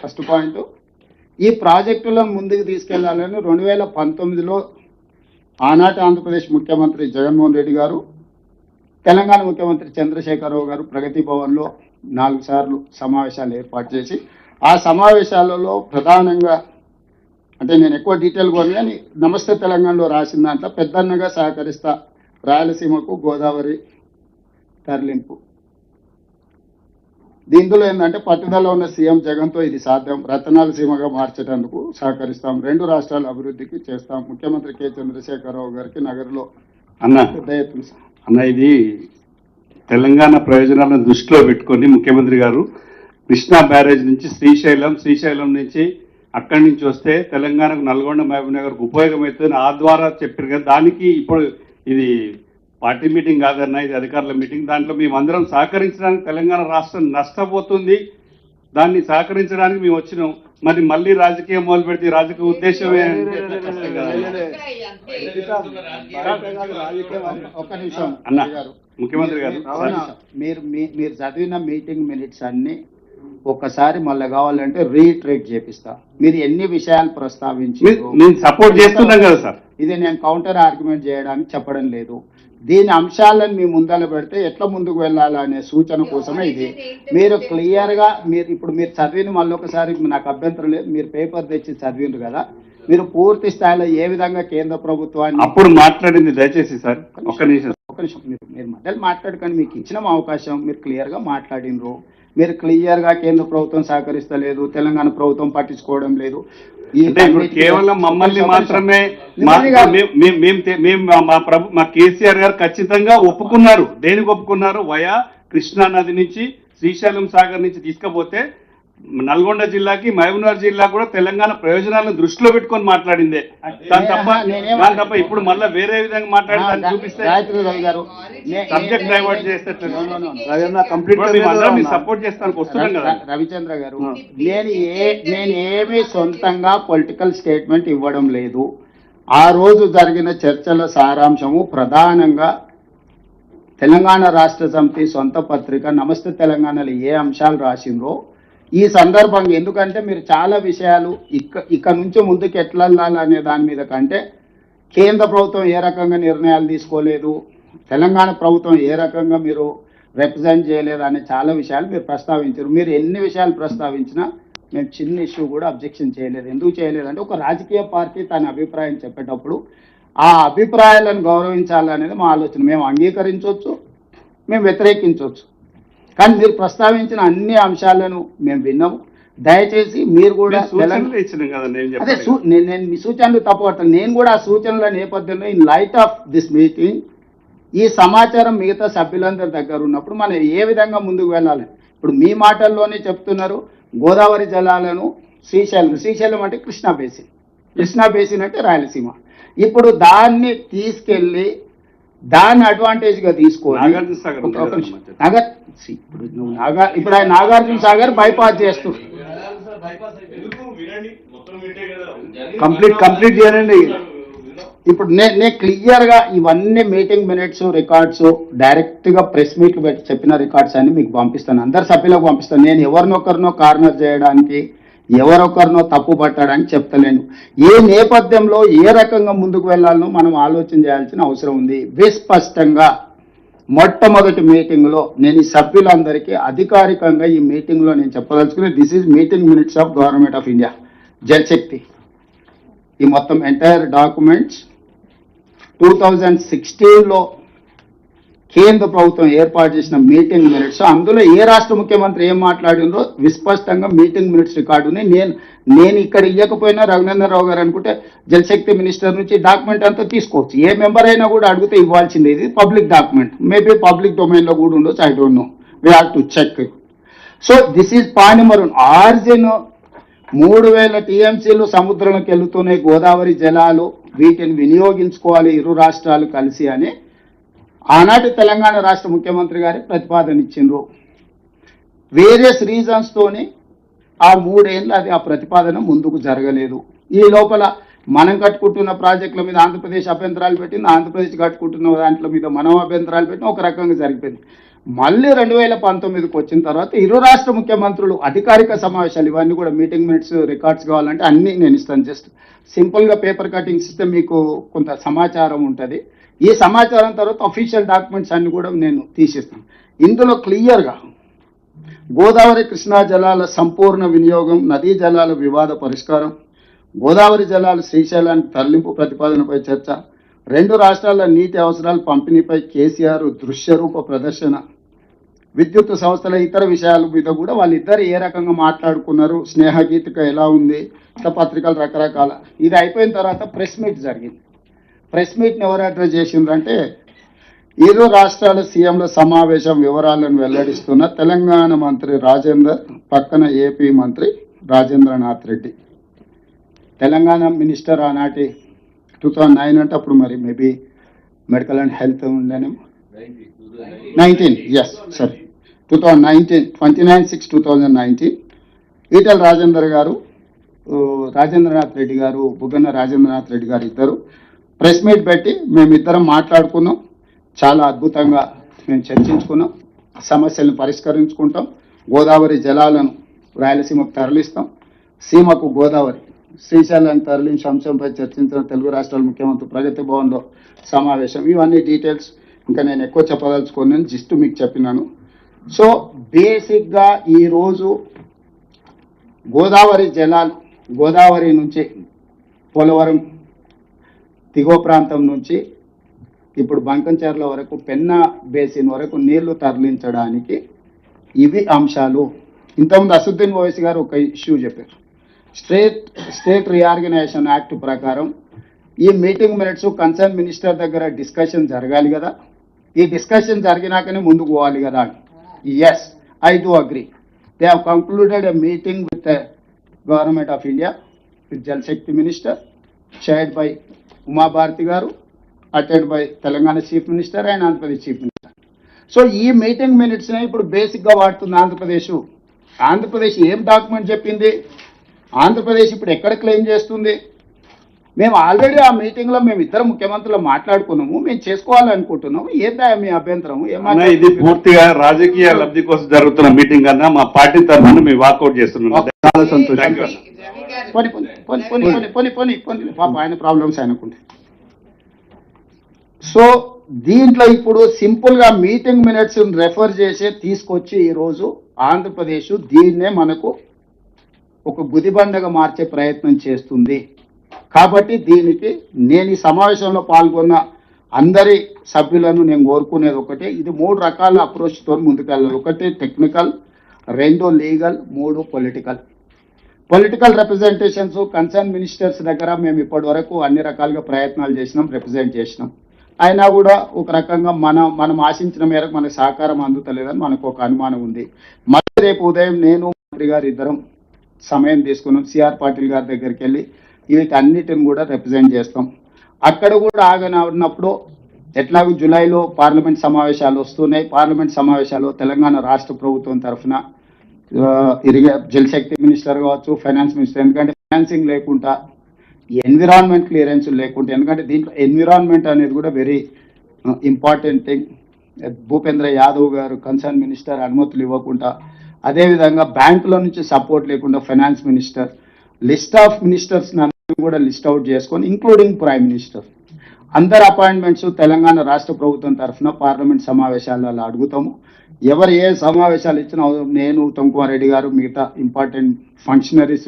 First point. ఈ ప్రాజెక్టులను ముందుకు తీసుకెళ్లాలని 2019లో ఆనాటి ఆంధ్రప్రదేశ్ ముఖ్యమంత్రి జగన్మోహన్ రెడ్డి గారు, తెలంగాణ ముఖ్యమంత్రి చంద్రశేఖరరావు గారు ప్రగతి భవన్లో 4 సార్లు సమావేశాలు ఏర్పాటు చేసి, ఆ సమావేశాలలో ప్రధానంగా అంటే నేను ఎక్కువ డీటెయిల్ పోను కానీ నమస్తే తెలంగాణలో రాసిన దాంట్లో పెద్దన్నగా సహకరిస్తా రాయలసీమకు గోదావరి తరలింపు. దీంట్లో ఏంటంటే పట్టుదల ఉన్న సీఎం జగన్తో ఇది సాధ్యం, రతనాల సీమగా మార్చేటందుకు సహకరిస్తాం, 2 రాష్ట్రాల అభివృద్ధికి చేస్తాం, ముఖ్యమంత్రి కె చంద్రశేఖరరావు గారికి నగరంలో పెద్ద ఎత్తున. అన్న ఇది తెలంగాణ ప్రయోజనాలను దృష్టిలో పెట్టుకొని ముఖ్యమంత్రి గారు కృష్ణా బ్యారేజ్ నుంచి శ్రీశైలం నుంచి అక్కడి నుంచి వస్తే తెలంగాణకు నల్గొండ మహబూబ్ నగర్కు ఉపయోగమవుతుంది ఆ ద్వారా చెప్పారు కదా. దానికి ఇప్పుడు ఇది పార్టీ మీటింగ్ కాదన్నా, ఇది అధికారుల మీటింగ్. దాంట్లో మేమందరం సహకరించడానికి తెలంగాణ రాష్ట్రం నష్టపోతుంది, దాన్ని సహకరించడానికి మేము వచ్చినాం. మరి మళ్ళీ రాజకీయం మొదలు పెడితే రాజకీయ ఉద్దేశమే ఒక్క నిమిషం అన్న ముఖ్యమంత్రి గారు, మీరు చదివిన మీటింగ్ మినిట్స్ అన్ని ఒక్కసారి మళ్ళీ కావాలంటే రీట్రేట్ చేపిస్తా. మీరు ఎన్ని విషయాలు ప్రస్తావించి నేను సపోర్ట్ చేస్తున్నాం కదా సార్, ఇది నేను కౌంటర్ ఆర్గ్యుమెంట్ చేయడానికి చెప్పడం లేదు. దీని అంశాలను మీ ముందర పెడితే ఎట్లా ముందుకు వెళ్ళాలనే సూచన కోసమే ఇది. మీరు క్లియర్గా ఇప్పుడు మీరు చదివిన మళ్ళీ ఒకసారి నాకు అభ్యంతరం లేదు, మీరు పేపర్ తెచ్చి చదివిండ్రు కదా, మీరు పూర్తి స్థాయిలో ఏ విధంగా కేంద్ర ప్రభుత్వాన్ని అప్పుడు మాట్లాడింది దయచేసి సార్ ఒక్క నిమిషం మీరు మధ్యలో మాట్లాడుకొని మీకు ఇచ్చిన అవకాశం మీరు క్లియర్గా మాట్లాడినరు. మీరు క్లియర్గా కేంద్ర ప్రభుత్వం సహకరిస్తలేదు, తెలంగాణ ప్రభుత్వం పట్టించుకోవడం లేదు. కేవలం మమ్మల్ని మాత్రమే మా కేసీఆర్ గారు ఖచ్చితంగా ఒప్పుకున్నారు. దేనికి ఒప్పుకున్నారు? వయా కృష్ణా నది నుంచి శ్రీశైలం సాగర్ నుంచి తీసుకపోతే నల్గొండ జిల్లాకి మహబూబ్నగర్ జిల్లా కూడా తెలంగాణ ప్రయోజనాలను దృష్టిలో పెట్టుకొని మాట్లాడిందే. దాని తప్ప ఇప్పుడు మళ్ళీ వేరే విధంగా మాట్లాడి చూపిస్తే సబ్జెక్ట్ డైవర్ట్ చేస్తే సపోర్ట్ చేస్తానికి వస్తున్నాం కదా. రవిచంద్ర గారు, నేనేమి సొంతంగా పొలిటికల్ స్టేట్మెంట్ ఇవ్వడం లేదు. ఆ రోజు జరిగిన చర్చల సారాంశము ప్రధానంగా తెలంగాణ రాష్ట్ర సమితి సొంత పత్రిక నమస్తే తెలంగాణలో ఏ అంశాలు రాసిండ్రో ఈ సందర్భంగా, ఎందుకంటే మీరు చాలా విషయాలు ఇక్కడ నుంచి ముందుకు ఎట్లా వెళ్ళాలనే దాని మీద కంటే కేంద్ర ప్రభుత్వం ఏ రకంగా నిర్ణయాలు తీసుకోలేదు, తెలంగాణ ప్రభుత్వం ఏ రకంగా మీరు రిప్రజెంట్ చేయలేదు అనే చాలా విషయాలు మీరు ప్రస్తావించారు. మీరు ఎన్ని విషయాలు ప్రస్తావించినా మేము చిన్న ఇష్యూ కూడా అబ్జెక్షన్ చేయలేదు. ఎందుకు చేయలేదంటే ఒక రాజకీయ పార్టీ తన అభిప్రాయం చెప్పేటప్పుడు ఆ అభిప్రాయాలను గౌరవించాలనేది మా ఆలోచన. మేము అంగీకరించవచ్చు, మేము వ్యతిరేకించవచ్చు, కానీ మీరు ప్రస్తావించిన అన్ని అంశాలను మేము విన్నాము. దయచేసి మీరు కూడా అదే నేను మీ సూచనలు తప్పబడతాను. నేను కూడా ఆ సూచనల నేపథ్యంలో in light of this meeting ఈ సమాచారం మిగతా సభ్యులందరి దగ్గర ఉన్నప్పుడు మనం ఏ విధంగా ముందుకు వెళ్ళాలి. ఇప్పుడు మీ మాటల్లోనే చెప్తున్నారు గోదావరి జలాలను శ్రీశైలం అంటే కృష్ణా బేసిన్ అంటే రాయలసీమ. ఇప్పుడు దాన్ని తీసుకెళ్ళి దాన్ని అడ్వాంటేజ్గా తీసుకోవాలి. ఇప్పుడు ఆయన నాగార్జున సాగర్ బైపాస్ చేస్తుంది. కంప్లీట్ చేయండి. ఇప్పుడు నేను క్లియర్గా ఇవన్నీ మీటింగ్ మినిట్స్ రికార్డ్స్ డైరెక్ట్గా ప్రెస్ మీట్లు పెట్టి చెప్పిన రికార్డ్స్ అన్ని మీకు పంపిస్తాను, అందరు సభ్యులకు పంపిస్తాను. నేను ఎవరినొకరినో కార్నర్ చేయడానికి ఎవరొకరినో తప్పు పట్టడానికి చెప్తలేను. ఏ నేపథ్యంలో ఏ రకంగా ముందుకు వెళ్ళాలనో మనం ఆలోచన చేయాల్సిన అవసరం ఉంది. విస్పష్టంగా మొట్టమొదటి మీటింగ్లో నేను ఈ సభ్యులందరికీ అధికారికంగా ఈ మీటింగ్లో నేను చెప్పదలుచుకుని this is meeting minutes of government of India Jal Shakti. ఈ మొత్తం ఎంటైర్ డాక్యుమెంట్స్ 2016లో కేంద్ర ప్రభుత్వం ఏర్పాటు చేసిన మీటింగ్ మినిట్స్, అందులో ఏ రాష్ట్ర ముఖ్యమంత్రి ఏం మాట్లాడిందో విస్పష్టంగా మీటింగ్ మినిట్స్ రికార్డు ఉన్నాయి. నేను ఇక్కడ ఇవ్వకపోయినా రఘునందన్ రావు గారు అనుకుంటే జలశక్తి మినిస్టర్ నుంచి డాక్యుమెంట్ అంతా తీసుకోవచ్చు. ఏ మెంబర్ అయినా కూడా అడిగితే ఇవ్వాల్సిందే. ఇది పబ్లిక్ డాక్యుమెంట్, మేబీ పబ్లిక్ డొమైన్లో కూడా ఉండొచ్చు, I don't know, we have to check. So this is పానిమర్ ఆరిజిన్. 3000 టీఎంసీలు సముద్రంలోకి వెళుతున్నాయి గోదావరి జలాలు, వీటిని వినియోగించుకోవాలి ఇరు రాష్ట్రాలు కలిసి అని ఆనాటి తెలంగాణ రాష్ట్ర ముఖ్యమంత్రి గారి ప్రతిపాదన ఇచ్చిండ్రు. వేరియస్ రీజన్స్తోని ఆ 3 ఏళ్ళు అది ఆ ప్రతిపాదన ముందుకు జరగలేదు. ఈ లోపల మనం కట్టుకుంటున్న ప్రాజెక్టుల మీద ఆంధ్రప్రదేశ్ అభ్యంతరాలు పెట్టింది, ఆంధ్రప్రదేశ్ కట్టుకుంటున్న దాంట్లో మీద మనం అభ్యంతరాలు పెట్టిన ఒక రకంగా జరిగిపోయింది. మళ్ళీ 2019కి వచ్చిన తర్వాత ఇరు రాష్ట్ర ముఖ్యమంత్రులు అధికారిక సమావేశాలు ఇవన్నీ కూడా మీటింగ్ మినిట్స్ రికార్డ్స్ కావాలంటే అన్నీ నేను ఇస్తాను. జస్ట్ సింపుల్గా పేపర్ కటింగ్స్ ఇస్తే మీకు కొంత సమాచారం ఉంటుంది. ఈ సమాచారం తర్వాత అఫీషియల్ డాక్యుమెంట్స్ అన్ని కూడా నేను తీసిస్తాను. ఇందులో క్లియర్గా గోదావరి కృష్ణా జలాల సంపూర్ణ వినియోగం, నదీ జలాల వివాద పరిష్కారం, గోదావరి జలాలు శ్రీశైలానికి తరలింపు ప్రతిపాదనపై చర్చ, రెండు రాష్ట్రాల నీటి అవసరాల పంపిణీపై కేసీఆర్ దృశ్యరూప ప్రదర్శన, విద్యుత్ సంస్థల ఇతర విషయాల మీద కూడా వాళ్ళిద్దరు ఏ రకంగా మాట్లాడుకున్నారు, స్నేహగీతిక ఎలా ఉంది, ఇట్లా పత్రికలు రకరకాల. ఇది అయిపోయిన తర్వాత ప్రెస్ మీట్ జరిగింది. ప్రెస్ మీట్ని ఎవరు అడ్రస్ చేసిండ్రంటే ఇరు రాష్ట్రాల సీఎంల సమావేశం వివరాలను వెల్లడిస్తున్న తెలంగాణ మంత్రి రాజేందర్, పక్కన ఏపీ మంత్రి రాజేంద్రనాథ్ రెడ్డి. తెలంగాణ మినిస్టర్ ఆనాటి 2009 అంటే అప్పుడు మరి మేబీ మెడికల్ అండ్ హెల్త్ ఉండేనేమో 19 ఎస్ సారీ 2019 29/6/2019 ఈటెల రాజేందర్ గారు, రాజేంద్రనాథ్ రెడ్డి గారు, బుగ్గన రాజేంద్రనాథ్ రెడ్డి గారు ఇద్దరు ప్రెస్ మీట్ పెట్టి మేమిద్దరం మాట్లాడుకున్నాం. చాలా అద్భుతంగా మేము చర్చించుకున్నాం. సమస్యలను పరిష్కరించుకుంటాం. గోదావరి జలాలను రాయలసీమకు తరలిస్తాం. సీమకు గోదావరి, శ్రీశైలాన్ని తరలించి అంశంపై చర్చించిన తెలుగు రాష్ట్రాల ముఖ్యమంత్రి ప్రగతి భవన్లో సమావేశం. ఇవన్నీ డీటెయిల్స్ ఇంకా నేను ఎక్కువ చెప్పదలుచుకోను, జస్ట్ మీకు చెప్పినాను. సో బేసిక్గా ఈరోజు గోదావరి జలాలు, గోదావరి నుంచి పోలవరం దిగువ ప్రాంతం నుంచి ఇప్పుడు బంకంచెర్ల వరకు, పెన్నా బేసిన్ వరకు నీళ్లు తరలించడానికి ఇవి అంశాలు. ఇంతకుముందు అసదుద్దీన్ ఓవైసీ గారు ఒక ఇష్యూ చెప్పారు. స్టేట్ రీఆర్గనైజేషన్ యాక్ట్ ప్రకారం ఈ మీటింగ్ మినిట్స్ కన్సర్న్ మినిస్టర్ దగ్గర డిస్కషన్ జరగాలి కదా. ఈ డిస్కషన్ జరిగినాకనే ముందుకు పోవాలి కదా. Yes, I do agree. They have concluded a meeting with government of India, with Jal Shakti minister, chaired by Uma Bharati గారు, attend by Telangana chief minister and Andhra Pradesh chief minister. So ఈ మీటింగ్ మినిట్స్నే ఇప్పుడు బేసిక్గా వాడుతుంది ఆంధ్రప్రదేశ్. ఆంధ్రప్రదేశ్ ఏం డాక్యుమెంట్ చెప్పింది, ఆంధ్రప్రదేశ్ ఇప్పుడు ఎక్కడ క్లెయిమ్ చేస్తుంది? మేము ఆల్రెడీ ఆ మీటింగ్లో మేము ఇద్దరు ముఖ్యమంత్రులు మాట్లాడుకున్నాము, మేము చేసుకోవాలనుకుంటున్నాము. ఏందా మీ అభ్యంతరం? ఇది పూర్తిగా రాజకీయ లబ్ధి కోసం జరుగుతున్న మీటింగ్ అన్నా మా పార్టీ తరఫున మేము వాకౌట్ చేస్తున్నాం. చాలా సంతోషం. పాప ఆయన ప్రాబ్లమ్స్ ఆయనకుంటే. సో దీంట్లో ఇప్పుడు సింపుల్గా మీటింగ్ మినిట్స్ రెఫర్ చేసి తీసుకొచ్చి ఈరోజు ఆంధ్రప్రదేశ్ దీన్నే మనకు ఒక గుదిబండగా మార్చే ప్రయత్నం చేస్తుంది. కాబట్టి దీనికి నేను ఈ సమావేశంలో పాల్గొన్న అందరి సభ్యులను నేను కోరుకునేది ఒకటే, ఇది 3 రకాల అప్రోచ్తో ముందుకెళ్ళాలి. ఒకటి technical, 2 legal, 3 political. Political representations concern ministers దగ్గర మేము ఇప్పటి వరకు అన్ని రకాలుగా ప్రయత్నాలు చేసినాం, రిప్రజెంట్ చేసినాం. అయినా కూడా ఒక రకంగా మనం ఆశించిన మేరకు మనకు సహకారం అందుతలేదని మనకు ఒక అనుమానం ఉంది. మళ్ళీ రేపు ఉదయం నేను మంత్రి గారు ఇద్దరం సమయం తీసుకున్నాం, సిఆర్ పాటిల్ గారి దగ్గరికి వెళ్ళి వీటన్నిటిని కూడా రిప్రజెంట్ చేస్తాం. అక్కడ కూడా ఆగనప్పుడు ఎట్లాగో జూలైలో పార్లమెంట్ సమావేశాలు వస్తున్నాయి. పార్లమెంట్ సమావేశాలు తెలంగాణ రాష్ట్ర ప్రభుత్వం తరఫున జలశక్తి మినిస్టర్ కావచ్చు, ఫైనాన్స్ మినిస్టర్, ఎందుకంటే ఫైనాన్సింగ్ లేకుండా, ఎన్విరాన్మెంట్ క్లియరెన్స్ లేకుండా, ఎందుకంటే దీంట్లో ఎన్విరాన్మెంట్ అనేది కూడా very important thing. Bhupendra Yadav గారు కన్సర్న్ మినిస్టర్ అనుమతులు ఇవ్వకుండా, అదేవిధంగా బ్యాంకుల నుంచి సపోర్ట్ లేకుండా finance minister, list of ministers కూడా లిస్ట్ అవుట్ చేసుకొని ఇంక్లూడింగ్ ప్రైమ్ మినిస్టర్, అందరు అపాయింట్మెంట్స్ తెలంగాణ రాష్ట్ర ప్రభుత్వం తరఫున పార్లమెంట్ సమావేశాలలో అడుగుతాము. ఎవరు ఏ సమావేశాలు ఇచ్చినా నేను, ఉత్తమ్ కుమార్ రెడ్డి గారు, మిగతా ఇంపార్టెంట్ ఫంక్షనరీస్